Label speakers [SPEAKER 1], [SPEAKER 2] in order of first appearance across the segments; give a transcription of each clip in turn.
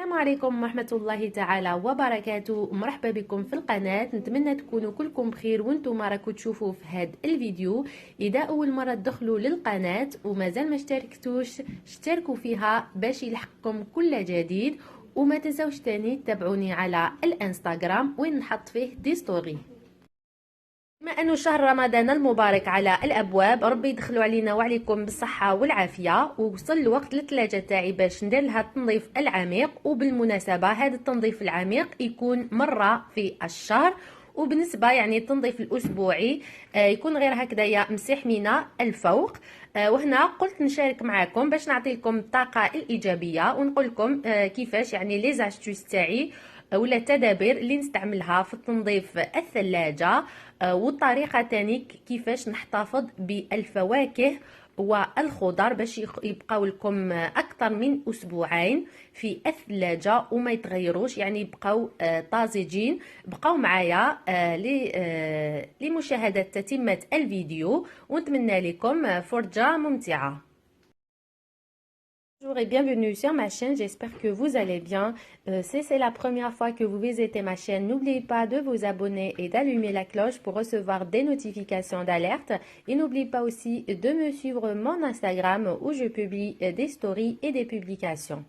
[SPEAKER 1] السلام عليكم ورحمة الله تعالى وبركاته. مرحبا بكم في القناة. نتمنى تكونوا كلكم بخير وانتم راكم تشوفوا في هذا الفيديو. اذا اول مرة تدخلوا للقناة ومازال ما اشتركتوش اشتركوا فيها باش يلحقكم كل جديد، وما تنسوش تاني تتابعوني على الانستغرام وين نحط فيه دي ستوري. بما انه شهر رمضان المبارك على الابواب، ربي يدخلوا علينا وعليكم بالصحه والعافيه. ووصل الوقت للثلاجه تاعي باش ندير لها التنظيف العميق. وبالمناسبه هذا التنظيف العميق يكون مره في الشهر، وبالنسبه يعني التنظيف الاسبوعي يكون غير هكذايا مسيح من الفوق. وهنا قلت نشارك معكم باش نعطيكم الطاقه الايجابيه ونقول لكم كيفاش يعني لي زاستوس تاعي ولا التدابير اللي نستعملها في تنظيف الثلاجة، والطريقة تاني كيفاش نحتفظ بالفواكه والخضر باش يبقاو لكم أكثر من أسبوعين في الثلاجة وما يتغيروش، يعني يبقاو طازجين. بقاو معايا لمشاهدة تتمة الفيديو ونتمنى لكم فرجة ممتعة. Bonjour et bienvenue sur ma chaîne, j'espère que vous allez bien. Si c'est la première fois que vous visitez ma chaîne, n'oubliez pas de vous abonner et d'allumer la cloche pour recevoir des notifications d'alerte. Et n'oubliez pas aussi de me suivre mon Instagram où je publie des stories et des publications.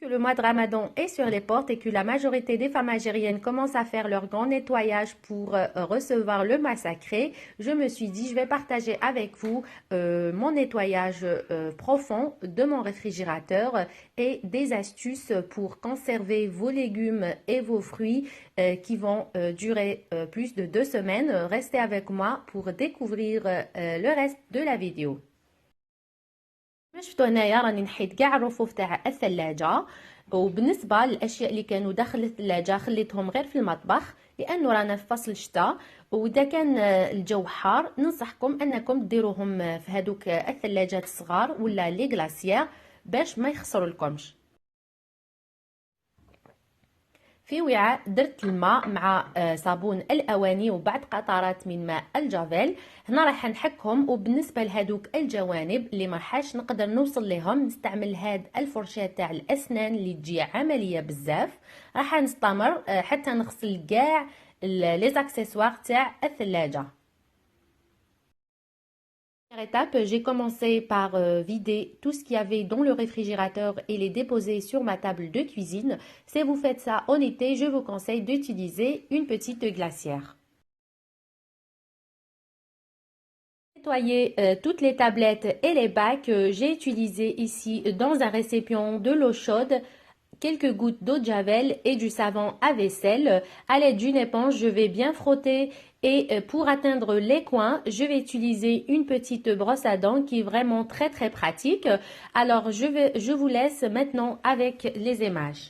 [SPEAKER 1] Que le mois de Ramadan est sur les portes et que la majorité des femmes algériennes commencent à faire leur grand nettoyage pour recevoir le mois sacré, je me suis dit je vais partager avec vous mon nettoyage profond de mon réfrigérateur et des astuces pour conserver vos légumes et vos fruits qui vont durer plus de 2 semaines. Restez avec moi pour découvrir le reste de la vidéo. شفتوا هنايا راني نحيت كاع الرفوف تاع الثلاجه، وبالنسبه للاشياء اللي كانوا داخل الثلاجه خليتهم غير في المطبخ لانه رانا في فصل الشتاء. واذا كان الجو حار ننصحكم انكم ديروهم في هذوك الثلاجات الصغار ولا لي غلاسيير باش ما يخسروا لكمش. في وعاء درت الماء مع صابون الاواني وبعد قطرات من ماء الجافيل. هنا راح نحكهم، وبالنسبه لهذوك الجوانب اللي ما حاش نقدر نوصل لهم نستعمل هاد الفرشاه تاع الاسنان اللي تجي عمليه بزاف. راح نستمر حتى نغسل كاع لي زاكسيسوار تاع الثلاجه. Étape, j'ai commencé par vider tout ce qu'il y avait dans le réfrigérateur et les déposer sur ma table de cuisine. Si vous faites ça en été, je vous conseille d'utiliser une petite glacière. Nettoyer toutes les tablettes et les bacs. J'ai utilisé ici dans un récipient de l'eau chaude, quelques gouttes d'eau de javel et du savon à vaisselle. À l'aide d'une éponge, je vais bien frotter et pour atteindre les coins, je vais utiliser une petite brosse à dents qui est vraiment très pratique. Alors, je vous laisse maintenant avec les images.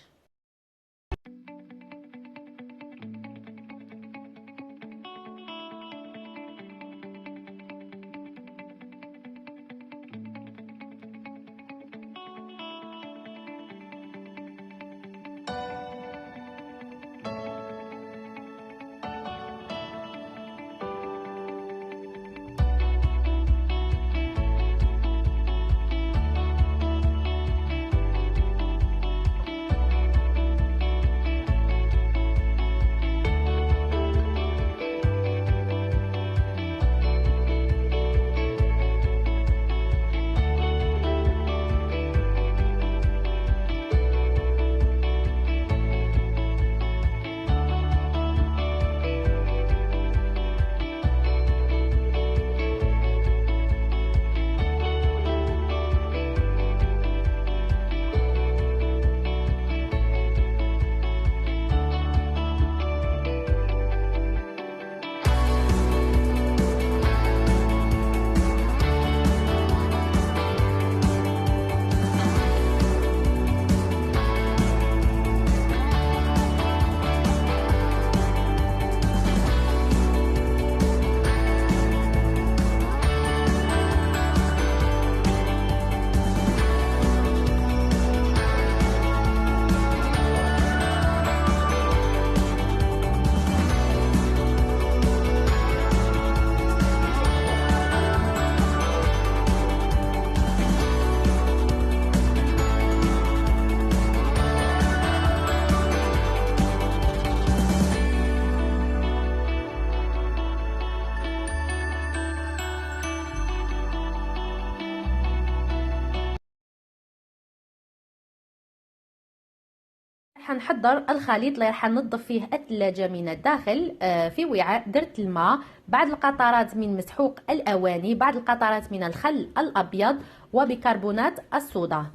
[SPEAKER 1] راح نحضر الخليط اللي راح ننظف فيه الثلاجة من الداخل. في وعاء درت الماء، بعض القطرات من مسحوق الأواني، بعض القطرات من الخل الأبيض وبيكربونات الصودا.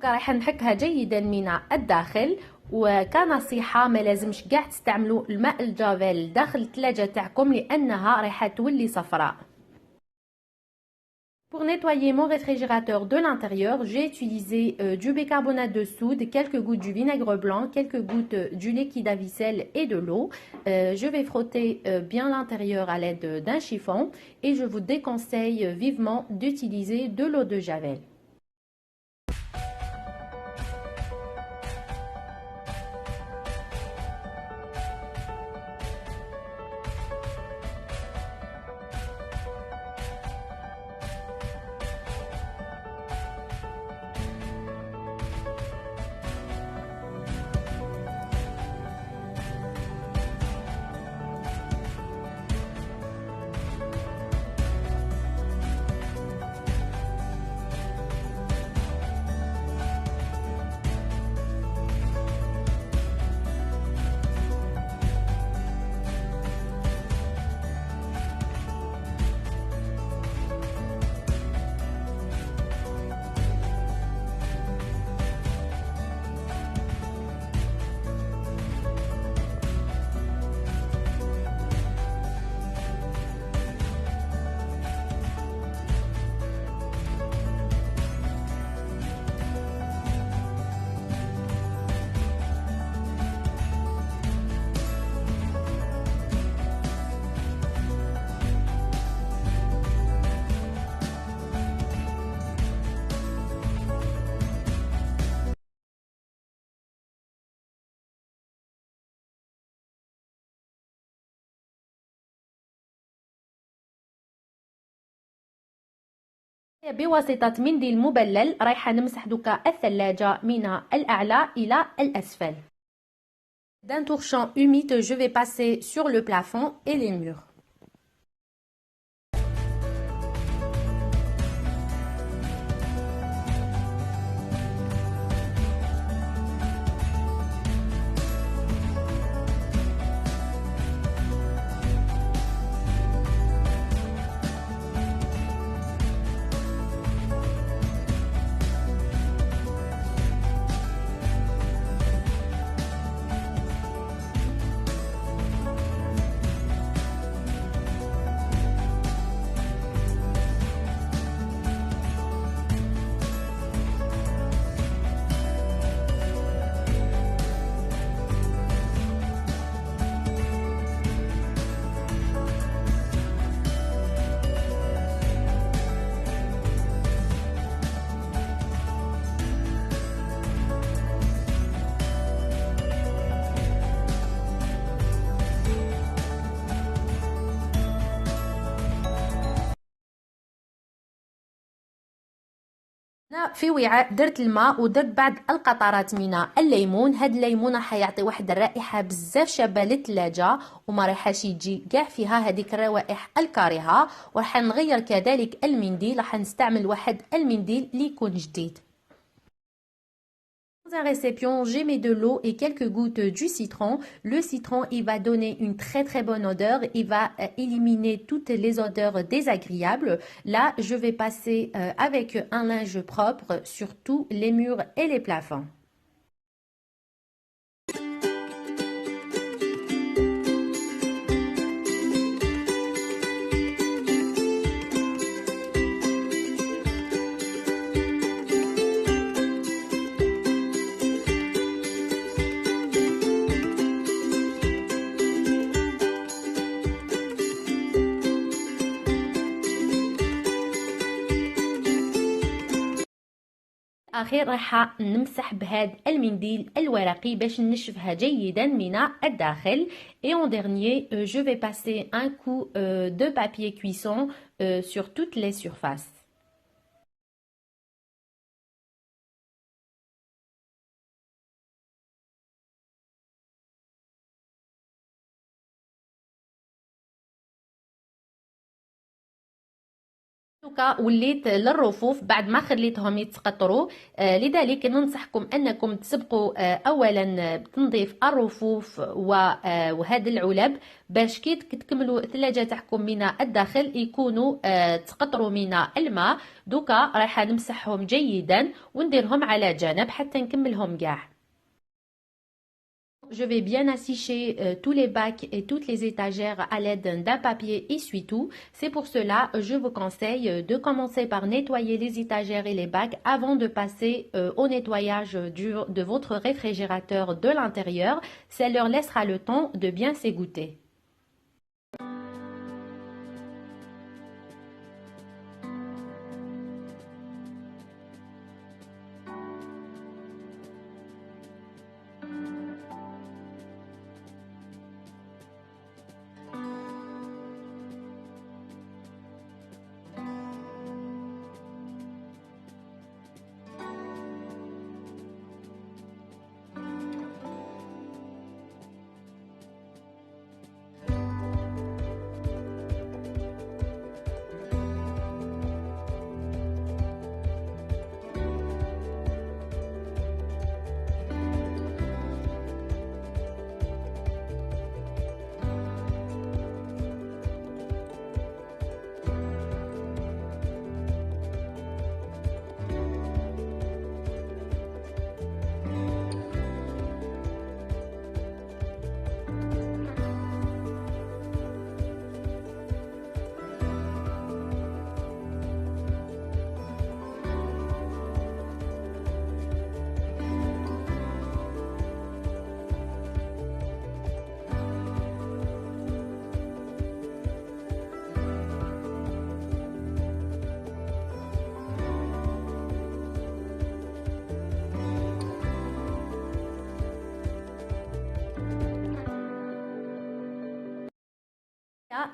[SPEAKER 1] راح نحكها جيدا من الداخل. وكنصيحة ما لازمش كاع تستعملوا الماء الجافيل داخل الثلاجة تاعكم لأنها راح تولي صفراء. Pour nettoyer mon réfrigérateur de l'intérieur, j'ai utilisé du bicarbonate de soude, quelques gouttes du vinaigre blanc, quelques gouttes du liquide à vaisselle et de l'eau. Je vais frotter bien l'intérieur à l'aide d'un chiffon et je vous déconseille vivement d'utiliser de l'eau de javel. بواسطة منديل مبلل رايحة نمسح دوكا الثلاجة من الأعلى إلى الأسفل. D'un torchon humide, je vais passer sur le plafond et les murs. في وعاء درت الماء ودرت بعض القطرات من الليمون. هاد الليمون راح يعطي واحد الرائحه بزاف شابه للثلاجه وما رايحاش يجي كاع فيها هذيك الروائح الكريهه. وراح نغير كذلك المنديل، راح نستعمل واحد المنديل اللي يكون جديد. Dans un récipient, j'ai mis de l'eau et quelques gouttes du citron. Le citron, il va donner une très bonne odeur. Il va éliminer toutes les odeurs désagréables. Là, je vais passer avec un linge propre sur tous les murs et les plafonds. الأخير راح نمسح بهذا المنديل الورقي باش نشفها جيدا من الداخل. Et en dernier, je vais passer un coup de papier cuisson sur toutes les surfaces. دوكا وليت للرفوف بعد ما خليتهم يتقطروا. لذلك ننصحكم انكم تسبقوا اولا بتنظيف الرفوف وهذا العلب باش كي تكملوا الثلاجه تاعكم من الداخل يكونوا تقطروا من الماء. دوكا راح نمسحهم جيدا ونديرهم على جنب حتى نكملهم كاع. Je vais bien assécher tous les bacs et toutes les étagères à l'aide d'un papier essuie-tout. C'est pour cela je vous conseille de commencer par nettoyer les étagères et les bacs avant de passer au nettoyage de votre réfrigérateur de l'intérieur. Ça leur laissera le temps de bien s'égoutter.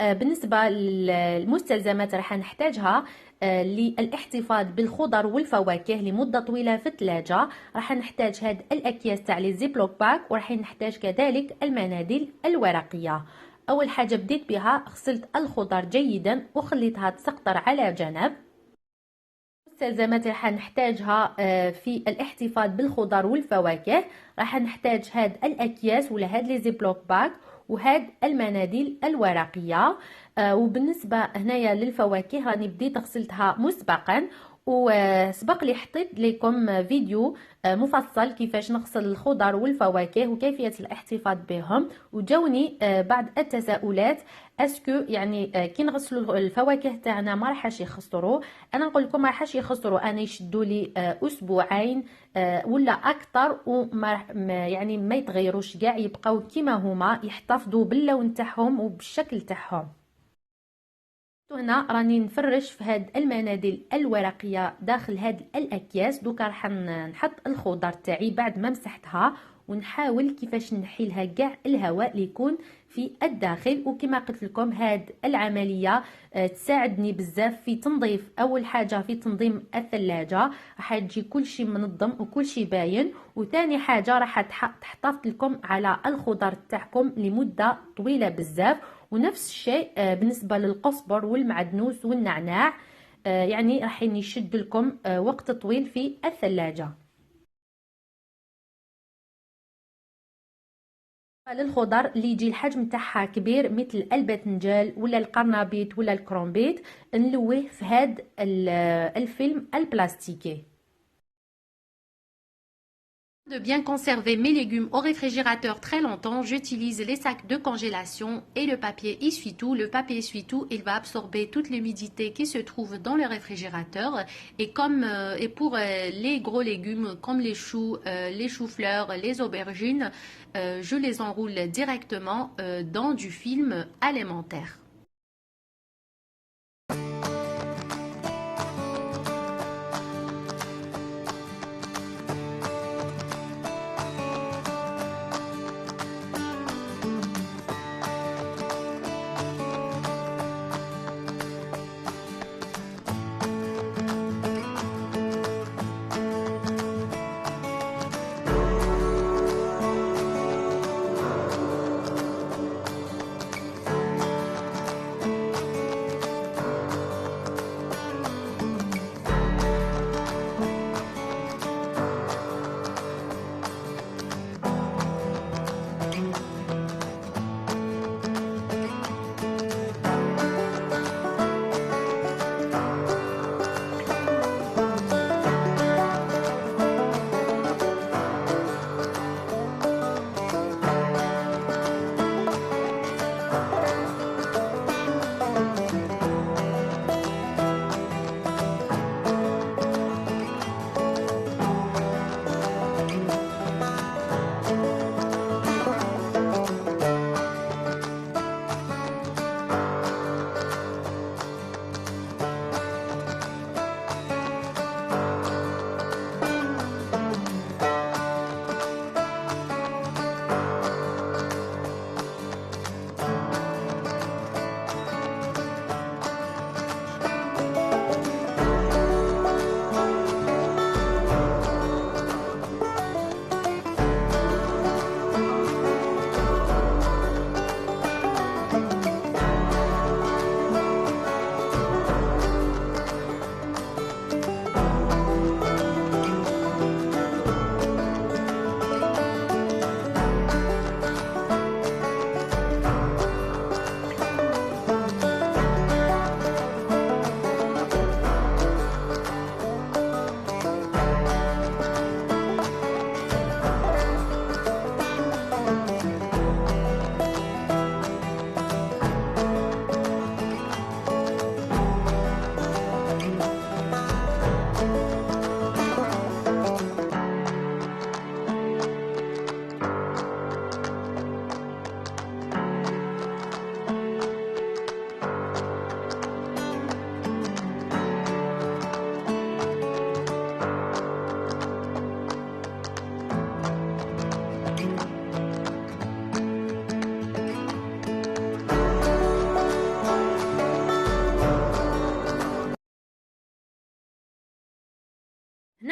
[SPEAKER 1] بالنسبة للمستلزمات راح نحتاجها للاحتفاظ بالخضر والفواكه لمدة طويلة في الثلاجة. راح نحتاج هاد الأكياس تاع لي زيبلوك باك وراح نحتاج كذلك المناديل الورقية. أول حاجة بديت بها غسلت الخضر جيدا وخليتها تسقطر على جنب. المستلزمات راح نحتاجها في الاحتفاظ بالخضر والفواكه. راح نحتاج هاد الأكياس ولا هاد لي زيبلوك باك وهاد المناديل الورقيه. وبالنسبه هنايا للفواكه راني بديت غسلتها مسبقا وسبق لي حطيت لكم فيديو مفصل كيفاش نغسل الخضر والفواكه وكيفيه الاحتفاظ بهم. وجاوني بعض التساؤلات اسكو يعني كي نغسلوا الفواكه تاعنا ما راحش يخسروا. انا نقول لكم ما راحش يخسروا، انا يشدوا لي اسبوعين ولا اكثر وما يعني ما يتغيروش كاع، يبقاو كيما هما، يحتفظوا باللون تاعهم وبالشكل تاعهم. هنا راني نفرش في هاد المناديل الورقيه داخل هاد الاكياس. دوكا راح نحط الخضر تاعي بعد ما مسحتها ونحاول كيفاش نحيلها كاع الهواء اللي يكون في الداخل. وكما قلت لكم هاد العمليه تساعدني بزاف في تنظيف، اول حاجه في تنظيم الثلاجه راح تجي كل شيء منظم وكل شيء باين، وثاني حاجه راح تحتفظ لكم على الخضر تاعكم لمده طويله بزاف. ونفس الشيء بالنسبه للقزبر والمعدنوس والنعناع، يعني راح يشد لكم وقت طويل في الثلاجه. للخضر اللي يجي الحجم تاعها كبير مثل الباذنجان ولا القرنبيط ولا الكرومبيط نلويه في هاد الفيلم البلاستيكي. De bien conserver mes légumes au réfrigérateur très longtemps, j'utilise les sacs de congélation et le papier essuie-tout. Le papier essuie-tout, il va absorber toute l'humidité qui se trouve dans le réfrigérateur. Et pour les gros légumes comme les choux-fleurs, les aubergines, je les enroule directement dans du film alimentaire.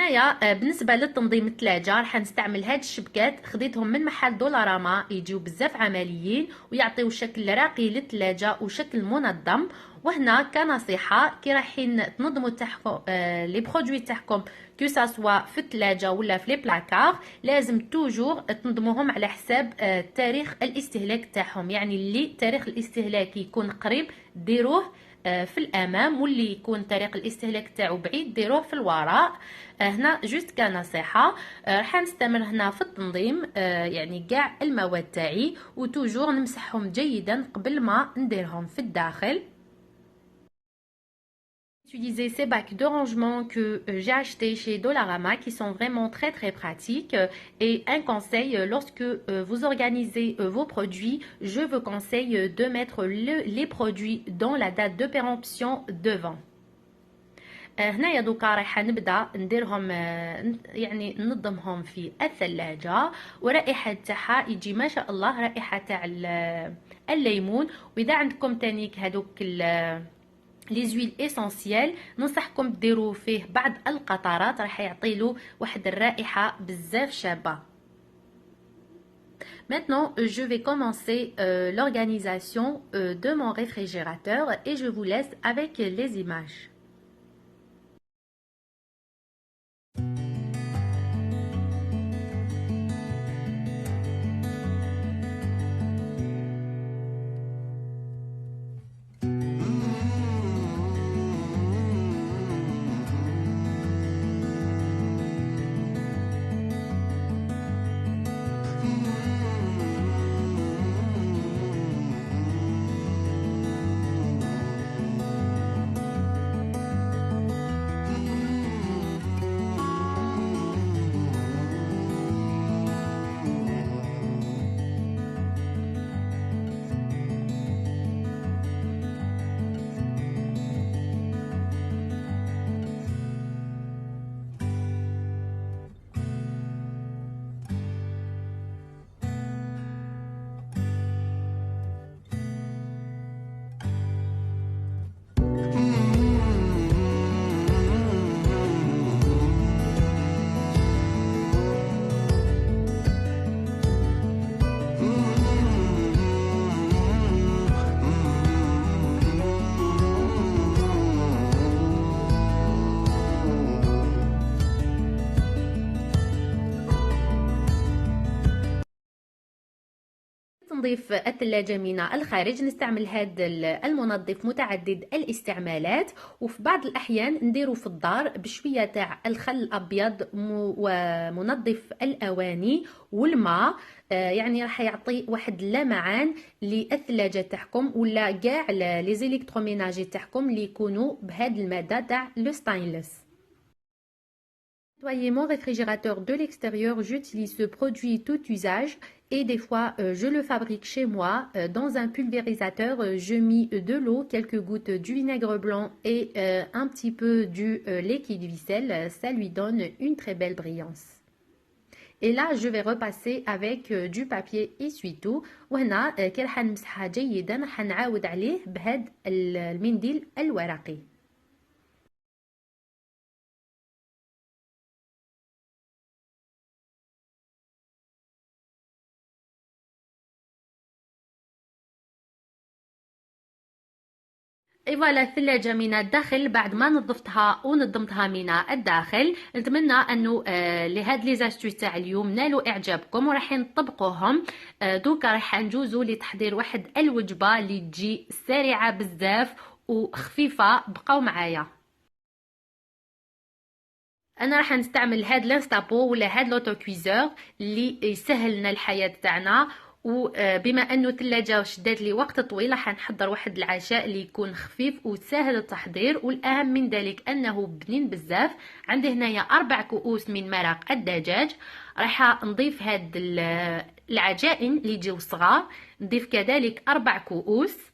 [SPEAKER 1] هنايا بالنسبه للتنظيم الثلاجه راح نستعمل هاد الشبكات، خديتهم من محل دولاراما، يجيو بزاف عمليين ويعطيو شكل راقي للثلاجه وشكل منظم. وهنا كنصيحه كي رايحين تنظموا تاعكم لي برودوي تاعكم كو سوا في الثلاجه ولا في لي بلاكار، لازم توجور تنظموهم على حساب تاريخ الاستهلاك تاعهم. يعني اللي تاريخ الاستهلاك يكون قريب ديروه في الامام، واللي يكون تاريخ الاستهلاك تاعو بعيد ديروه في الوراء. هنا جوست كنصيحه. راح نستمر هنا في التنظيم يعني كاع المواد تاعي، وتوجور نمسحهم جيدا قبل ما نديرهم في الداخل. Utiliser ces bacs de rangement que j'ai achetés chez Dollarama qui sont vraiment très pratiques. Et un conseil, lorsque vous organisez vos produits, je vous conseille de mettre les produits dans la date de péremption devant. هنايا دوكا رايحه نبدا نديرهم يعني ننظمهم في الثلاجه، ورائحه تاعها يجي ما شاء الله رائحه تاع الليمون. واذا عندكم تانيك هذوك لي زويل اسونسيال ننصحكم ديروا فيه بعض القطرات، راح يعطيلو واحد الرائحه بزاف شابه. Maintenant, je vais commencer l'organisation de mon réfrigérateur et je vous laisse avec les images. تنظيف الثلاجة من الخارج نستعمل هذا المنظف متعدد الاستعمالات، وفي بعض الأحيان نديرو في الدار بشوية تاع الخل الأبيض ومنظف الأواني والماء. يعني راح يعطي واحد اللمعان للثلاجة تاعكم ولا كاع لي زيليكتروميناجي تاعكم اللي يكونوا بهاد المادة تاع لو ستاينلس. Nettoyer mon réfrigérateur de l'extérieur, j'utilise ce produit tout usage et des fois je le fabrique chez moi. Dans un pulvérisateur, je mets de l'eau, quelques gouttes du vinaigre blanc et un petit peu du liquide vaisselle. Ça lui donne une très belle brillance. Et là je vais repasser avec du papier essuie-tout. وهنا كي راح نمسحها جيدا راح نعاود عليه بهذا المنديل الورقي. اي فوالا الثلاجه من الداخل بعد ما نظفتها ونظمتها من الداخل. نتمنى انه لهاد لي زاستوس تاع اليوم نالوا اعجابكم وراح نطبقوهم. دوكا راح نجوزوا لتحضير واحد الوجبه اللي تجي سريعه بزاف وخفيفه. بقاو معايا. انا راح نستعمل هاد الانستابو ولا هاد لوتوكويزور اللي يسهل لنا الحياه تاعنا. وبما انه الثلاجه شدات لي وقت طويل راح نحضر واحد العشاء اللي يكون خفيف وسهل التحضير، والاهم من ذلك انه بنين بزاف. عندي هنايا 4 كؤوس من مرق الدجاج. راح نضيف هاد العجائن اللي يجيو صغار، نضيف كذلك 4 كؤوس.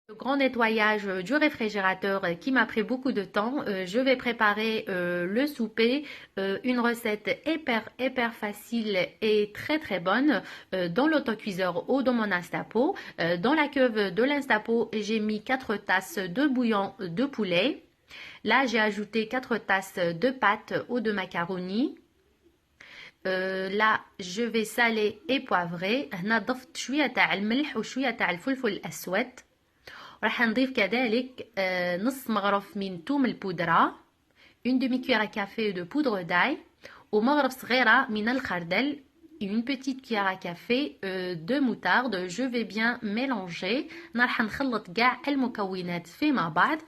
[SPEAKER 1] Le grand nettoyage du réfrigérateur qui m'a pris beaucoup de temps. Je vais préparer le souper, une recette hyper facile et très bonne dans l'autocuiseur ou dans mon Instapo. Dans la cuve de l'Instapo, j'ai mis 4 tasses de bouillon de poulet. Là, j'ai ajouté 4 tasses de pâte ou de macaroni. Là, je vais saler et poivrer. هنا ضفت شوية تاع الملح وشوية تاع الفلفل الأسود. راح نضيف كذلك نص مغرف من توم البودرة، une demi-cuillère à café de poudre d'ail ومغرف صغيرة من الخردل، une petite cuillère à café de moutarde. Je vais bien mélanger. راح نخلط كاع المكونات فيما بعض.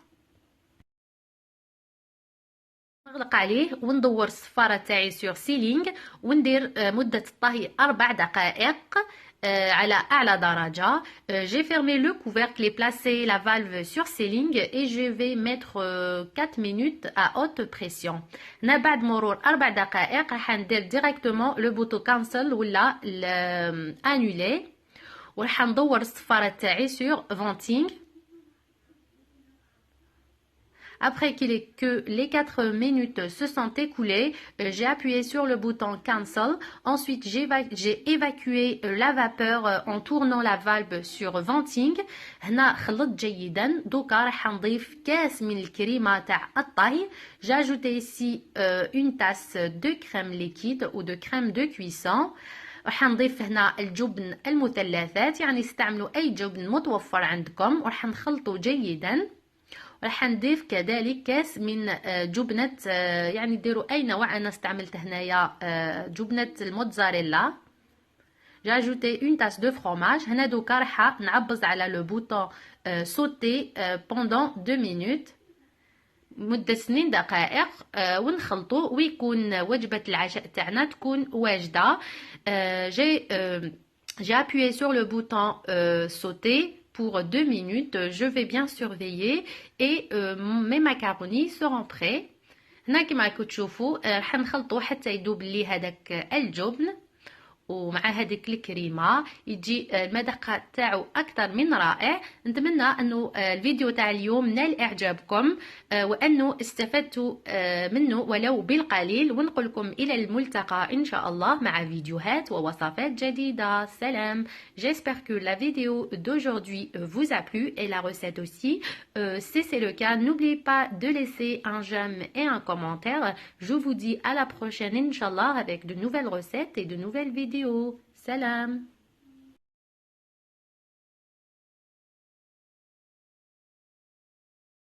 [SPEAKER 1] نغلق عليه وندور الصفارة تاعي سور سيلينغ وندير مدة الطهي 4 دقائق على أعلى درجة. J'ai fermé le couvercle et placé la valve sur ceiling et je vais mettre 4 minutes à haute pression. هنا بعد مرور 4 دقائق راح ندير directement le bouton cancel ولا annuler وراح ندور الصفارة تاعي sur venting. Après que les 4 minutes se sont écoulées, j'ai appuyé sur le bouton Cancel. Ensuite, j'ai évacué la vapeur en tournant la valve sur Venting. هنا خلط جيدا. دوكا راح نضيف كاس من الكريمة تاع الطهي. J'ai ajouté ici une tasse de crème liquide ou de crème de cuisson. راح نضيف هنا الجبن المثلثات، يعني استعملوا أي جبن متوفر عندكم وراح نخلطه جيدا. راح نضيف كذلك كاس من جبنة، يعني ديروا أي نوع. أنا استعملت هنايا جبنة الموتزاريلا. J'ai ajouté une tasse de fromage. هنا دوكا راح نعبز على لو بوطون sauter pendant 2 minutes مدة 2 دقائق ونخلطو ويكون وجبة العشاء تاعنا تكون واجدة. J'ai appuyé sur le bouton sauter pour 2 minutes. Je vais bien surveiller et mes macaronis seront prêts. هنا كما راكم تشوفوا راح نخلطوا حتى يذوب لي هذاك الجبن ومع هذيك الكريمه، يجي المذاق تاعو اكثر من رائع. نتمنى انه الفيديو تاع اليوم نال اعجابكم وانه استفدتوا منه ولو بالقليل، ونقول لكم الى الملتقى ان شاء الله مع فيديوهات ووصفات جديده. سلام. J'espère que la vidéo d'aujourd'hui vous a plu et la recette aussi. Si c'est le cas, n'oubliez pas de laisser un j'aime et un commentaire. Je vous dis à la prochaine Inch'Allah avec de nouvelles recettes et de nouvelles vidéos. Salam.